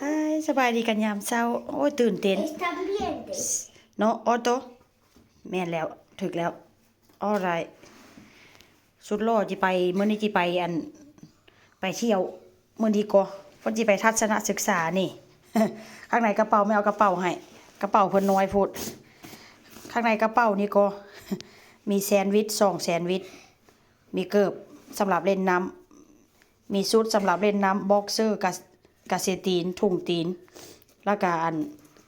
ฮายสบายดีกันยามเช้าโอ้ยตื่นเต้น Está bien. เนาะออโตแม่นแล้วถึกแล้วออไรสุดหล่อจิไปมื้อนี้จิไปไปเที่ยวมื้อนี้ก็เพิ่นสิไปทัศนศึกษานี่ ข้างในกระเป๋าไม่เอากระเป๋าให้กระเป๋าเพิ่นน้อยโพดข้างในกระเป๋านี่ก็ มีแซนด์วิช2แซนด์วิชมีเกิบสำหรับเล่นน้ำมีชุดสำหรับเล่นน้ำบ็อกเซอร์กาเซตีนถุงตีนแล้วก็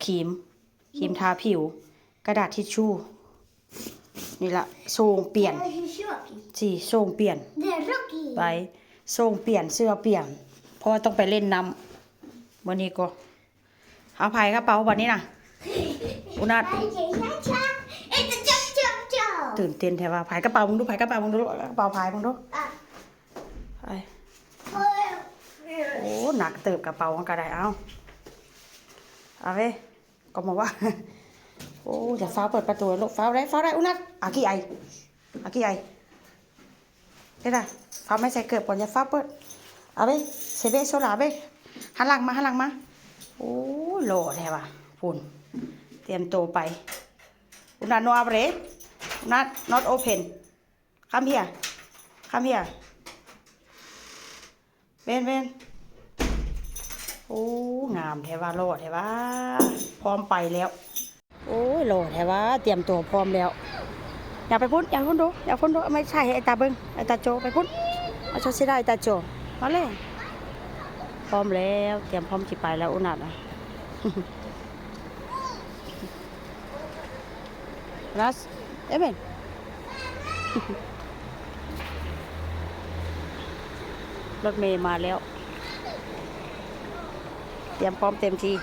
ครีมทาผิวกระดาษทิชชู่นี่ละส่งเปลี่ยน Det är tjockigt. สิส่งเปลี่ยน Det är Rocky. ไปส่งเปลี่ยนเสื้อเปลี่ยนเพราะว่าต้องไปเล่นน้ำวันนี้ก็เอาไผ่กระเป๋าวันนี้นะอุนัด Inte chop chop chop. ตื่นเต้นแท้ว่าไผ่กระเป๋ามึงดูไผ่กระเป๋ามึงดูกระเป๋าไผ่มึงดูไปโอ้หนักเติบกระเป๋ามันก็ได้เอาเว้ยก็มาว่า โอ้อย่าฟ้าเปิดประตูลูกฟ้าได้อุนัดอากี่ไอเด้อฟ้าไม่ใส่เกิบก่อนอย่าฟ้าเปิดเอาเว้ยเซเว่โซลาเว้ยหันหลังมาโอ้โหล่อแท้ว่ะฝุ่นเตรียมตัวไปอุนัดโนอาเบรอุนัด not open come hereเว้นโอ้งามแท้ว่าโล่แท้ว่าพร้อมไปแล้วโอ้ยโล่แท้ว่าเตรียมตัวพร้อมแล้วอย่าไปพุ่นดูไม่ใช่ไอ้ตาเบิ้งไอ้ตาโจไปพุ่นเอาชดสิได้ไอ้ตาโจมาเลยพร้อมแล้วเตรียมพร้อมสิไปแล้วอุนัดอ่ะ รัสเอ้ยเบน รถเมย์มาแล้วเตรียมพร้อมเต็มที่